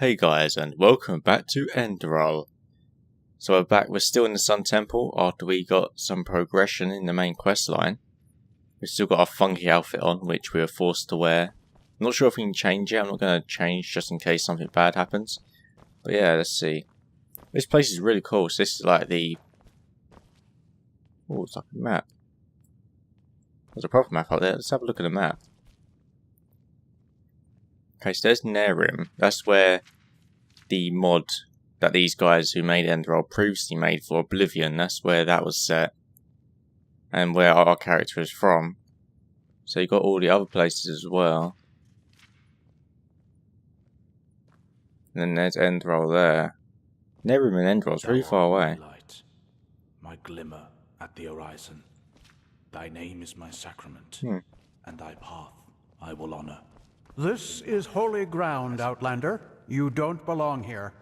Hey guys, and welcome back to Enderal. So we're still in the Sun Temple after we got some progression in the main quest line. We've still got our funky outfit on, which we were forced to wear. I'm not sure if we can change it. I'm not going to change just in case something bad happens. But yeah, let's see. This place is really cool. So this is like the... Oh, it's like a map. There's a proper map out there. Let's have a look at the map. Okay, so there's Nerim. That's where the mod that these guys who made Enderal previously made for Oblivion, that's where that was set. And where our character is from. So you got all the other places as well. And then there's Enderal there. Nerim and Enderal is really far away. Light, my glimmer at the horizon. Thy name is my sacrament, and thy path I will honor. This is holy ground, Outlander. You don't belong here.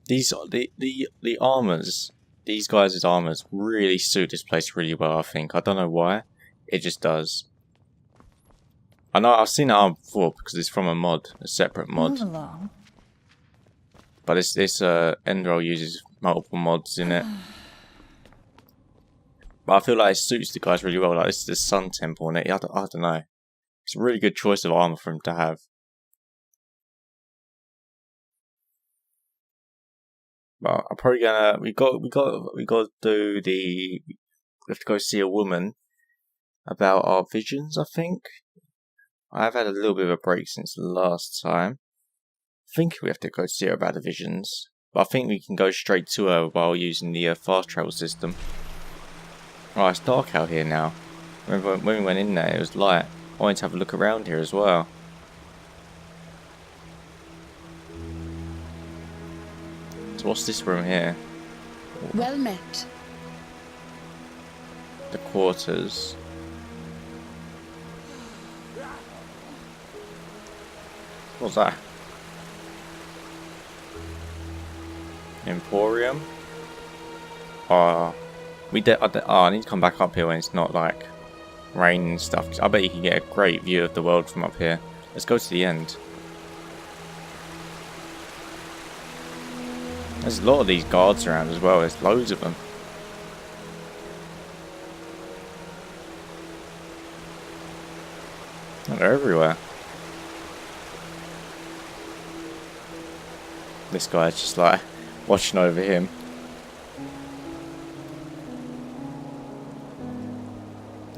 These the armors, these guys' armors really suit this place really well, I think. I don't know why. It just does. I know I've seen the armor before because it's from a mod, a separate mod. Move along. But this Enderal uses multiple mods in it. But I feel like it suits the guys really well. Like this is the Sun Temple and I don't know. It's a really good choice of armor for him to have. But I'm probably gonna we got to do the we have to go see a woman about our visions, I think. I've had a little bit of a break since the last time. I think we have to go see her about the visions. But I think we can go straight to her while using the fast travel system. Oh, it's dark out here now. Remember when we went in there it was light. I wanted to have a look around here as well. So what's this room here? Well met. The quarters. What's that? Emporium? I need to come back up here when it's not like rain and stuff, 'cause I bet you can get a great view of the world from up here. Let's go to the end. There's a lot of these guards around as well. There's loads of them. Oh, they're everywhere. This guy's just like watching over him.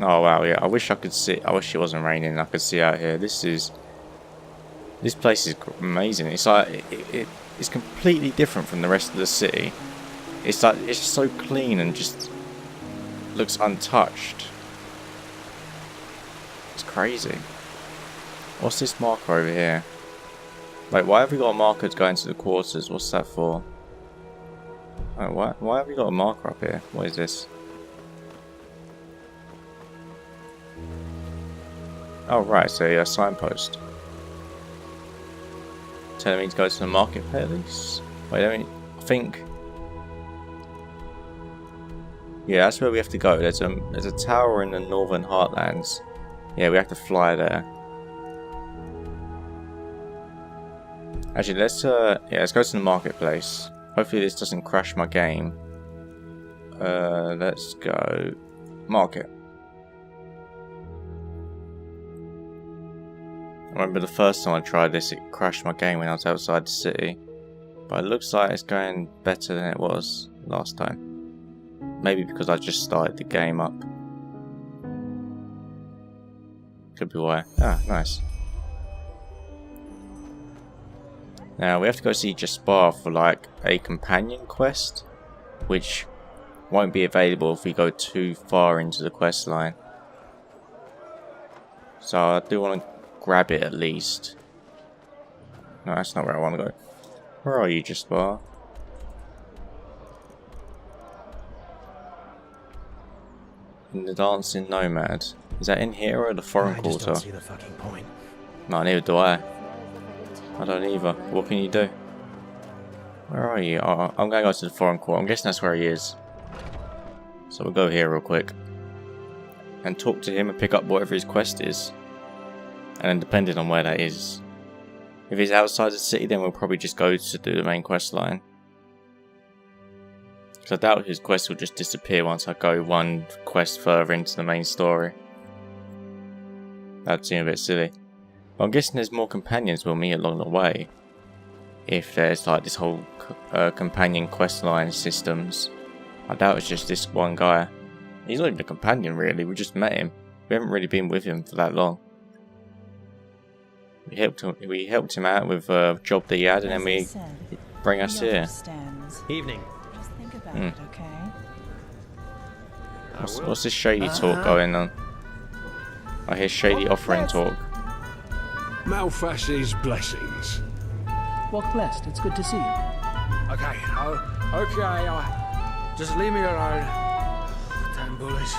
Oh wow, yeah. I wish I could see. I wish it wasn't raining. I could see out here. This place is amazing. It's like it's completely different from the rest of the city. It's like it's so clean and just looks untouched. It's crazy. What's this marker over here? Like, why have we got a marker to go into the quarters? What's that for? Oh, why have we got a marker up here? What is this? Oh right, so a signpost. Telling me to go to the marketplace. Wait, I think. Yeah, that's where we have to go. There's a tower in the northern heartlands. Yeah, we have to fly there. Actually, let's go to the marketplace. Hopefully this doesn't crash my game. Let's go market. I remember the first time I tried this, it crashed my game when I was outside the city. But it looks like it's going better than it was last time. Maybe because I just started the game up. Could be why. Ah, nice. Now we have to go see Jespar for like a companion quest, which won't be available if we go too far into the quest line. So I do want to grab it at least. No, that's not where I want to go. Where are you, Jespar? In the Dancing Nomad. Is that in here or the foreign quarter? I just don't see the fucking point. No, neither do I. I don't either. What can you do? Where are you? Oh, I'm going to go to the foreign quarter. I'm guessing that's where he is. So we'll go here real quick. And talk to him and pick up whatever his quest is. And then depending on where that is, If it's outside the city, then we'll probably just go to do the main quest line. Because I doubt his quest will just disappear once I go one quest further into the main story. That'd seem a bit silly. But I'm guessing there's more companions we'll meet along the way. If there's like this whole companion quest line systems. I doubt it's just this one guy. He's not even a companion really, we just met him. We haven't really been with him for that long. We helped him out with a job that he had, and then we bring us here. Evening. Just think about it, okay? What's this shady talk going on? I hear shady offering talk. Malfash's blessings. Walk blessed. It's good to see you. Okay, just leave me alone. Damn bullies.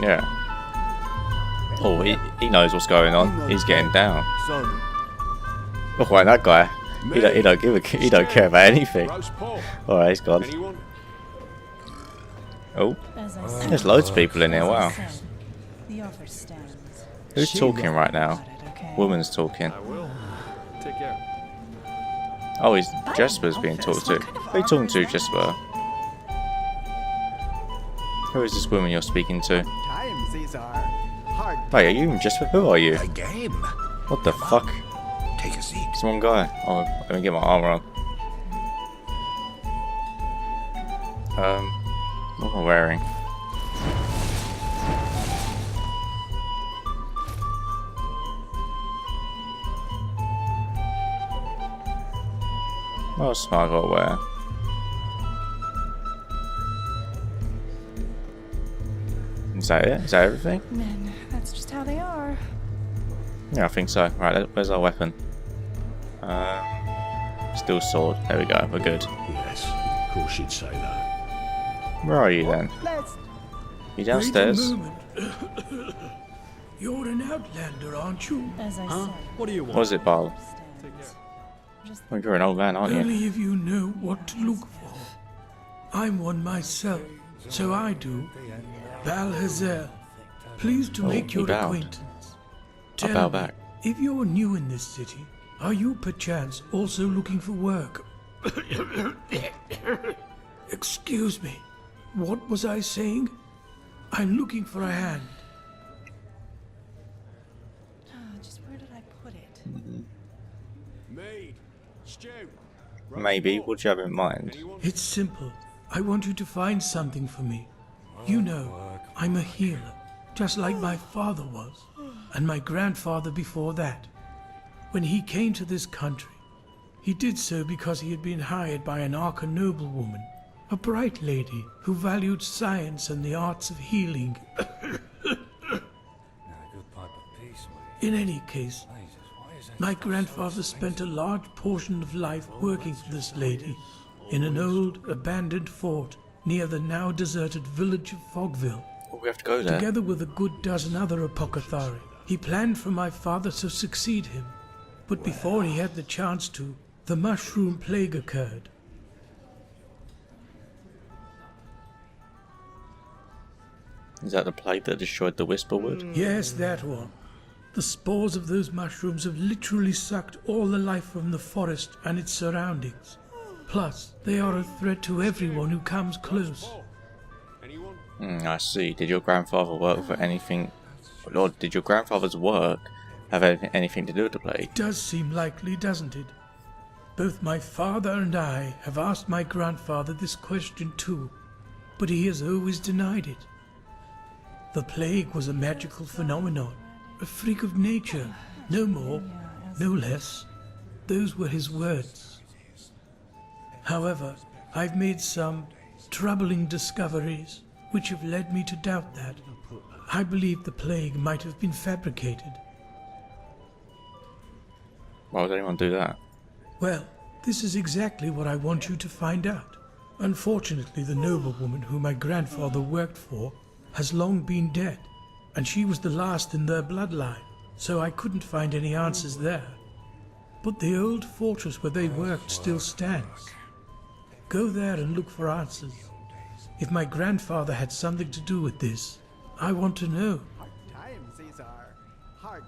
Yeah. Oh, he knows what's going on. He's getting down. Oh, why that guy? He don't care about anything. All right, he's gone. Oh, there's loads of people in here. Wow. Who's talking right now? Woman's talking. Oh, he's Jespar's being talked to. Who are you talking to, Jespar? Who is this woman you're speaking to? Hey, are you Jespar? Who are you? What the fuck? Take a seat. It's one guy. Oh, let me get my armor on. What am I wearing? What else am I gotta wear? Is that it? Is that everything? Men, that's just how they are. Yeah, I think so. Right, where's our weapon? Steel sword. There we go. We're good. Yes, of course you'd say that. Where are you then? You downstairs? You're an outlander, aren't you? As I said. What do you want? What is it, Bal? Well, you're an old man, aren't you? Only if you know what to look for. I'm one myself, so I do. Balhazel, pleased to make your acquaintance. I bow back. If you're new in this city, are you perchance also looking for work? Excuse me, what was I saying? I'm looking for a hand. Just where did I put it? Maid, stew. Maybe. What do you have in mind? It's simple. I want you to find something for me. You know, I'm a healer, just like my father was, and my grandfather before that. When he came to this country, he did so because he had been hired by an Arca noblewoman, a bright lady who valued science and the arts of healing. In any case, my grandfather spent a large portion of life working for this lady in an old, abandoned fort near the now deserted village of Fogville. Oh, we have to go there. Together with a good dozen other apothecary, he planned for my father to succeed him. But before he had the chance to, the mushroom plague occurred. Is that the plague that destroyed the Whisperwood? Yes, that one. The spores of those mushrooms have literally sucked all the life from the forest and its surroundings. Plus, they are a threat to everyone who comes close. I see. Did your grandfather work for anything? Lord, did your grandfather's work have anything to do with the plague? It does seem likely, doesn't it? Both my father and I have asked my grandfather this question too, but he has always denied it. The plague was a magical phenomenon, a freak of nature, no more, no less. Those were his words. However, I've made some troubling discoveries which have led me to doubt that. I believe the plague might have been fabricated. Why would anyone do that? Well, this is exactly what I want you to find out. Unfortunately, the noblewoman who my grandfather worked for has long been dead, and she was the last in their bloodline, so I couldn't find any answers there. But the old fortress where they worked still stands. Go there and look for answers. If my grandfather had something to do with this, I want to know. Hard times these are. Hard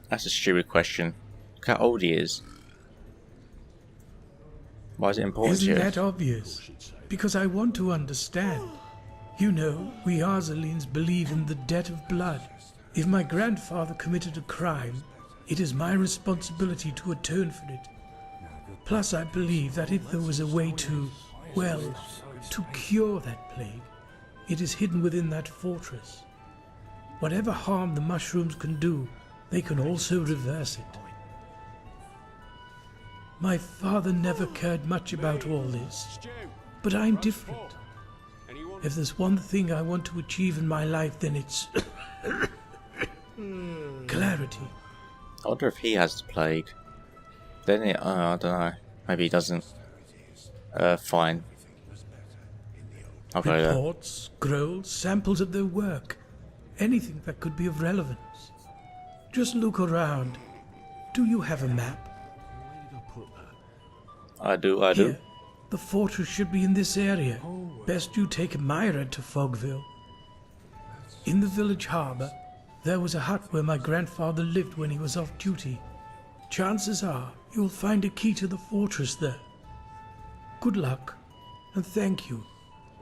That's a stupid question. Look how old he is. Why is it important to Isn't you? that obvious? Because I want to understand. You know, we Arzalines believe in the debt of blood. If my grandfather committed a crime, it is my responsibility to atone for it. Plus, I believe that if there was a way to, well, to cure that plague, it is hidden within that fortress. Whatever harm the mushrooms can do, they can also reverse it. My father never cared much about all this, but I'm different. If there's one thing I want to achieve in my life, then it's clarity. I wonder if he has the plague. Then it, I don't know. Maybe he doesn't. Fine. I'll go there. Reports, scrolls, samples of their work. Anything that could be of relevance. Just look around. Do you have a map? I do. Here, the fortress should be in this area. Best you take Myra to Fogville. In the village harbour, there was a hut where my grandfather lived when he was off duty. Chances are you'll find a key to the fortress there. Good luck, and thank you.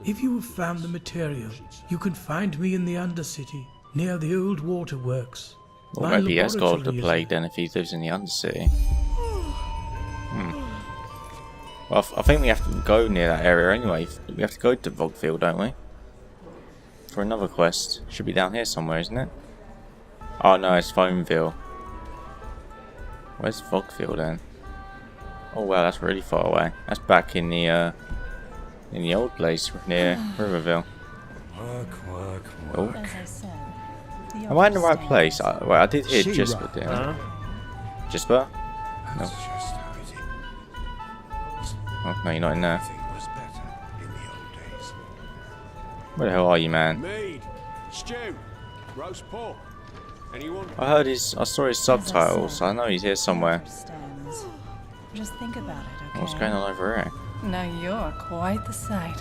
If you have found the material, you can find me in the Undercity, near the old waterworks. Well, maybe he has got the plague then if he lives in the Undercity. Well, I think we have to go near that area anyway. We have to go to Vogfield, don't we? For another quest. Should be down here somewhere, isn't it? Oh no, it's Foamville. Where's Vogfield then? Oh wow, that's really far away. That's back in the old place near Riverville. Oh. As I said, the Am I in the right offer place? stands. Well, I did hear Jespar there. Jespar? No. Oh, no, you're not in there. Where the hell are you, man? Mead, stew, roast pork. Anyone? I saw his subtitles, so I know he's here somewhere. The offer stands. Just think about it, okay? What's going on over here? Now you're quite the sight.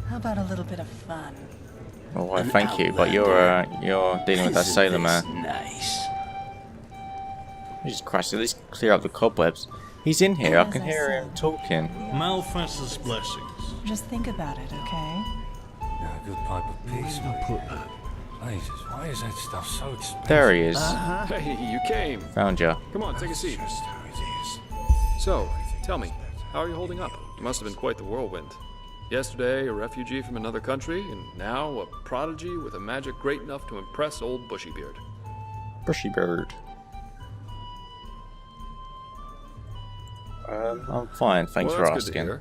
How about a little bit of fun? Oh, well, thank you, but you're dealing with that sailor man. Nice. Jesus Christ, at least clear up the cobwebs. He's in here, I can hear him talking. Malfest's blessings. Just think about it, okay? A good pipe of peace. Jesus, why is that stuff so expensive? There he is. Hey, you came. Found ya. Come on, take a seat. Just how it is. So, tell me, how are you holding up? You must have been quite the whirlwind. Yesterday, a refugee from another country, and now a prodigy with a magic great enough to impress old Bushybeard. Bushybeard. I'm fine, thanks for Well, that's asking. good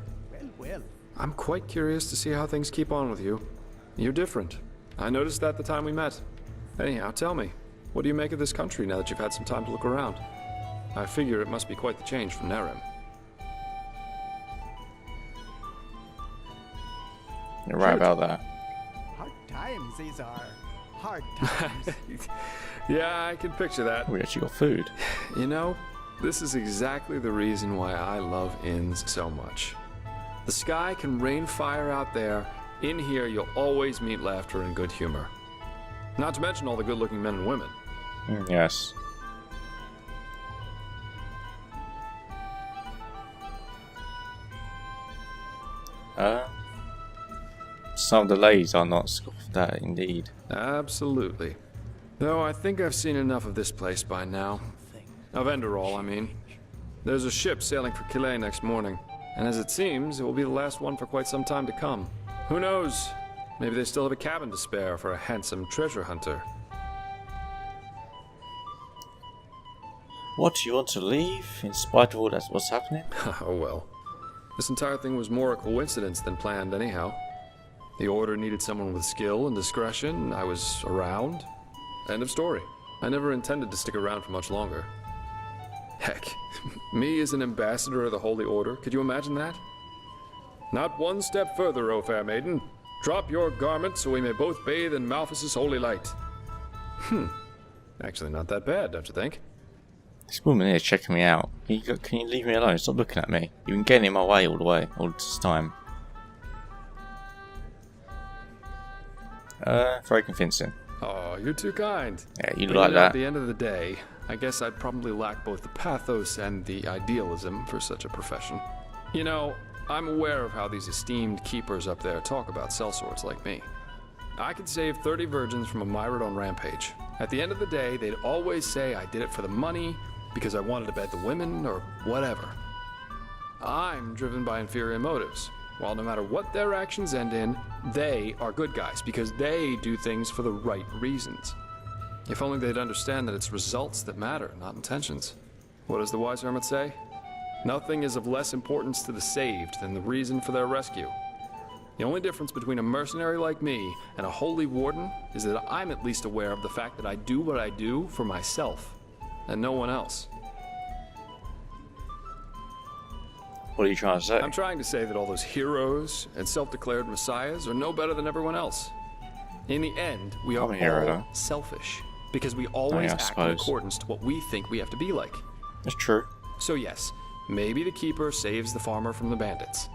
to hear. I'm quite curious to see how things keep on with you. You're different. I noticed that the time we met. Anyhow, tell me, what do you make of this country now that you've had some time to look around? I figure it must be quite the change from Nerem. You're right about that. Hard times these are. Hard times. Yeah, I can picture that. We actually got food. You know, this is exactly the reason why I love inns so much. The sky can rain fire out there. In here, you'll always meet laughter and good humor. Not to mention all the good-looking men and women. Yes. Some delays are not scoffed at, indeed. Absolutely. Though I think I've seen enough of this place by now. Of Enderal, I mean. There's a ship sailing for Calais next morning, and as it seems, it will be the last one for quite some time to come. Who knows? Maybe they still have a cabin to spare for a handsome treasure hunter. What, you want to leave, in spite of all that's what's happening? Oh well. This entire thing was more a coincidence than planned anyhow. The Order needed someone with skill and discretion. I was around. End of story. I never intended to stick around for much longer. Heck, me as an ambassador of the Holy Order, could you imagine that? Not one step further, O fair maiden. Drop your garment so we may both bathe in Malphas's holy light. Actually not that bad, don't you think? This woman here is checking me out. Can you leave me alone? Stop looking at me. You've been getting in my way all this time. Very convincing. Oh, you're too kind. Yeah, you But like know, that. At the end of the day, I guess I'd probably lack both the pathos and the idealism for such a profession. You know, I'm aware of how these esteemed keepers up there talk about sellswords like me. I could save 30 virgins from a Myrodon rampage. At the end of the day, they'd always say I did it for the money, because I wanted to bed the women, or whatever. I'm driven by inferior motives. While no matter what their actions end in, they are good guys, because they do things for the right reasons. If only they'd understand that it's results that matter, not intentions. What does the wise hermit say? Nothing is of less importance to the saved than the reason for their rescue. The only difference between a mercenary like me and a holy warden is that I'm at least aware of the fact that I do what I do for myself, and no one else. What are you trying to say? I'm trying to say that all those heroes and self-declared messiahs are no better than everyone else. In the end, we are all selfish, because we always act in accordance to what we think we have to be like. That's true. So yes, maybe the keeper saves the farmer from the bandits.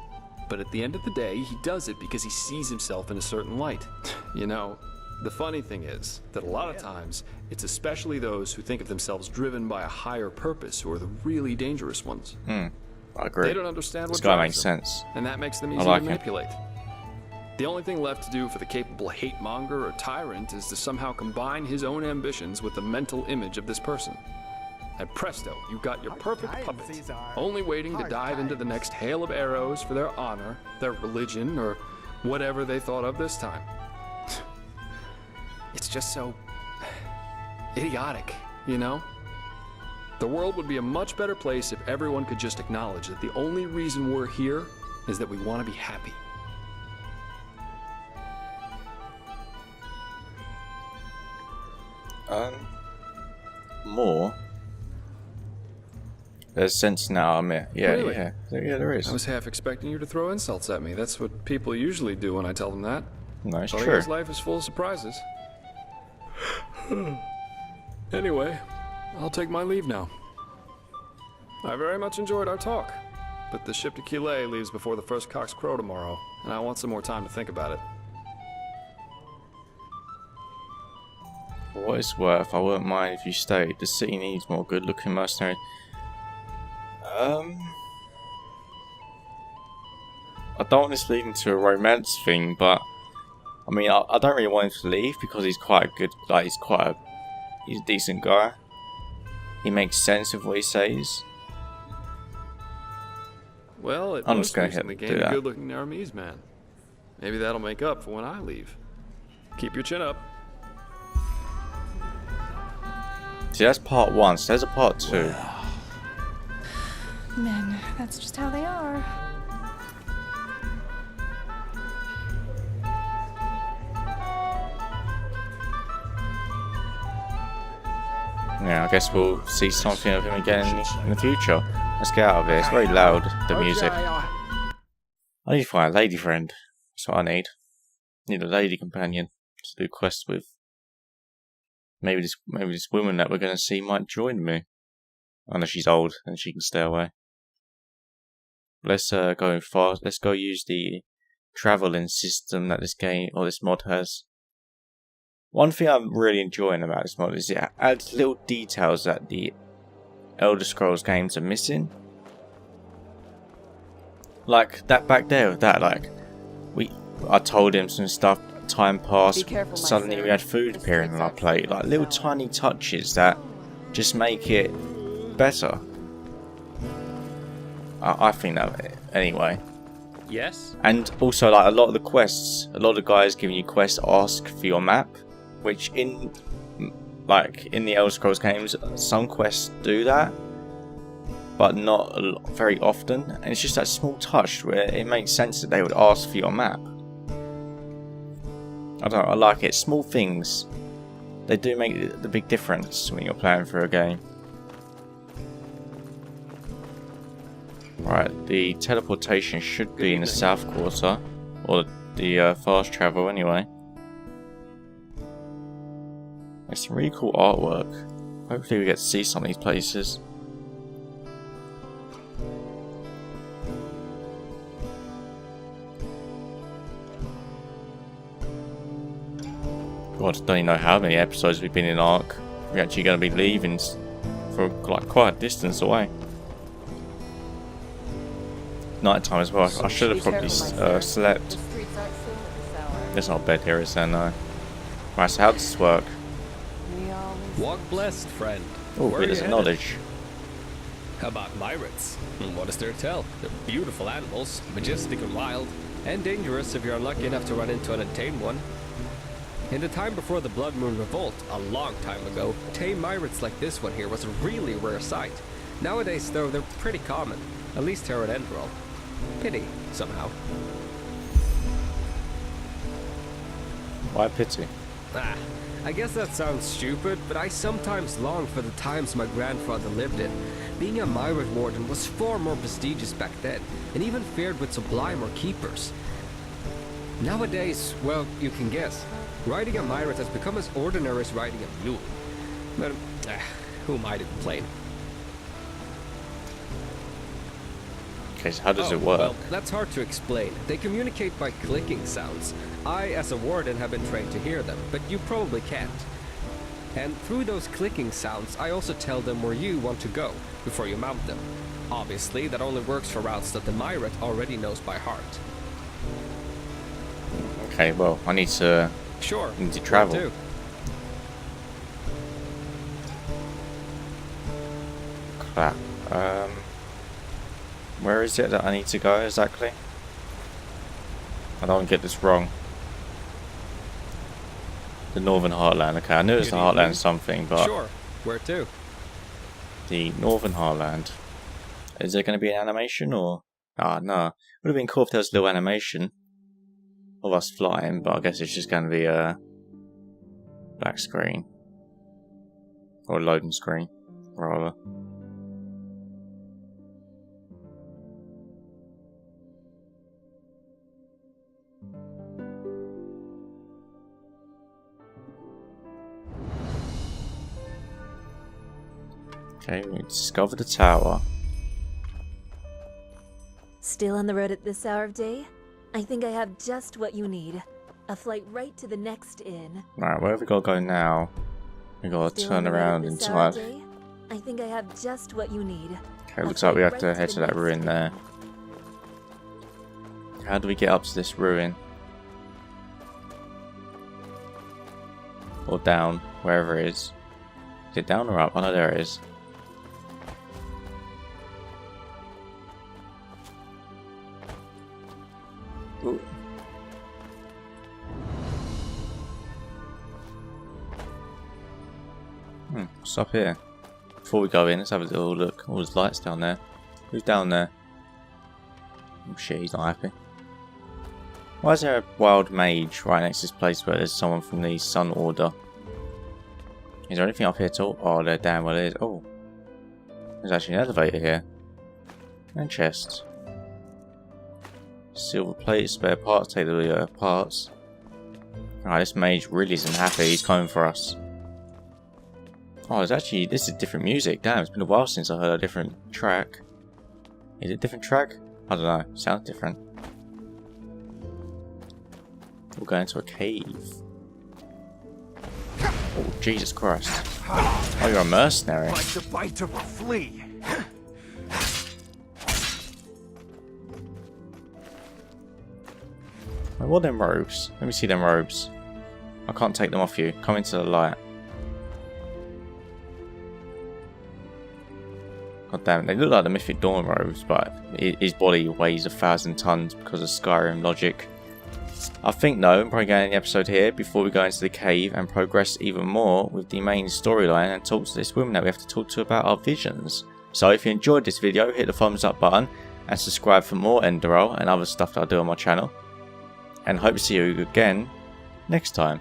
But at the end of the day, he does it because he sees himself in a certain light. You know, the funny thing is that a lot of times, it's especially those who think of themselves driven by a higher purpose who are the really dangerous ones. I agree. They don't understand what this guy drives makes them, sense. and that makes them easy to manipulate. The only thing left to do for the capable hate-monger or tyrant is to somehow combine his own ambitions with the mental image of this person. And presto, you've got your perfect puppet, only waiting to dive into the next hail of arrows for their honor, their religion, or whatever they thought of this time. It's just so idiotic, you know? The world would be a much better place if everyone could just acknowledge that the only reason we're here is that we want to be happy. More. There's sense now, I mean. Yeah, Really? yeah, there is. I was half expecting you to throw insults at me. That's what people usually do when I tell them that. No, it's So I true. guess life is full of surprises. Anyway, I'll take my leave now. I very much enjoyed our talk, but the ship to Killet leaves before the first cocks crow tomorrow, and I want some more time to think about it. For what it's worth, I wouldn't mind if you stayed. The city needs more good-looking mercenaries. I don't want this leading to a romance thing, but I mean, I don't really want him to leave because he's quite a good, like he's a decent guy. He makes sense of what he says. Well, it I'm most just gonna recently do gained a that. good-looking Aramese man. Maybe that'll make up for when I leave. Keep your chin up. See, that's part one. So there's a part two. Men, that's just how they are. Yeah, I guess we'll see something of him again in the future. Let's get out of here. It's very loud, the music. I need to find a lady friend. That's what I need. Need a lady companion to do quests with. Maybe this woman that we're going to see might join me. I know she's old and she can stay away. Let's go fast. Let's go use the traveling system that this game or this mod has. One thing I'm really enjoying about this mod is it adds little details that the Elder Scrolls games are missing. Like that back there with that, like I told him some stuff, time passed, suddenly we had food appearing on our plate. Like little tiny touches that just make it better. I think that anyway. Yes. And also, like a lot of the quests, a lot of the guys giving you quests ask for your map, which in the Elder Scrolls games, some quests do that, but not very often. And it's just that small touch where it makes sense that they would ask for your map. I don't know, I like it. Small things, they do make the big difference when you're playing through a game. Right, the teleportation should be in the south quarter, or the fast travel anyway. There's some really cool artwork. Hopefully we get to see some of these places. God, I don't even know how many episodes we've been in Ark. We're actually going to be leaving for like quite a distance away. Night time as well. I should have probably slept. There's no bed here, is there? No. Right, so how does this work? Walk blessed, friend. Oh, bit of knowledge. How about myrids? What is there to tell? They're beautiful animals, majestic and wild, and dangerous if you're unlucky enough to run into an untamed one. In the time before the Blood Moon Revolt, a long time ago, tame myrids like this one here was a really rare sight. Nowadays, though, they're pretty common, at least here at Enderal. Pity, somehow. Why pity? I guess that sounds stupid, but I sometimes long for the times my grandfather lived in. Being a myrid warden was far more prestigious back then, and even fared with sublimer keepers. Nowadays, well, you can guess. Riding a myrid has become as ordinary as riding a mule. But, who am I to complain? Okay, so how does it work? Well, that's hard to explain. They communicate by clicking sounds. I, as a warden, have been trained to hear them, but you probably can't. And through those clicking sounds, I also tell them where you want to go before you mount them. Obviously, that only works for routes that the myrid already knows by heart. Okay, well, I need to travel. Too. Crap. Where is it that I need to go exactly? I don't want to get this wrong. The Northern Heartland. Okay, I knew it was the Heartland something, but... Sure. Where to? The Northern Heartland. Is there going to be an animation, or... Ah, no. Would have been cool if there was a little animation of us flying, but I guess it's just going to be a black screen. Or a loading screen, rather. Okay, we discovered the tower. Still on the road at this hour of day? I think I have just what you need. A flight right to the next inn. Right, where have we got to go now? We got to turn around and type. I think I have just what you need. Okay, looks like we have to head to that ruin there. How do we get up to this ruin? Or down, wherever it is. Is it down or up? Oh no, there it is. Ooh. What's up here? Before we go in, let's have a little look. All those lights down there. Who's down there? Oh shit, he's not happy. Why is there a wild mage right next to this place where there's someone from the Sun Order? Is there anything up here at all? Oh, there damn well is. Oh. There's actually an elevator here. And chests. Silver plate, spare parts, take the parts. Alright, this mage really isn't happy, he's coming for us. Oh, there's actually, this is different music. Damn, it's been a while since I heard a different track. Is it a different track? I don't know, sounds different. We'll go into a cave. Oh, Jesus Christ. Oh, you're a mercenary. Like the bite of a flea. What are them robes? Let me see them robes. I can't take them off you. Come into the light. God damn it, they look like the Mythic Dawn robes, but his body weighs 1,000 tons because of Skyrim logic. I think though, I'm probably going to end the episode here before we go into the cave and progress even more with the main storyline and talk to this woman that we have to talk to about our visions. So if you enjoyed this video, hit the thumbs up button and subscribe for more Enderal and other stuff that I do on my channel. And hope to see you again next time.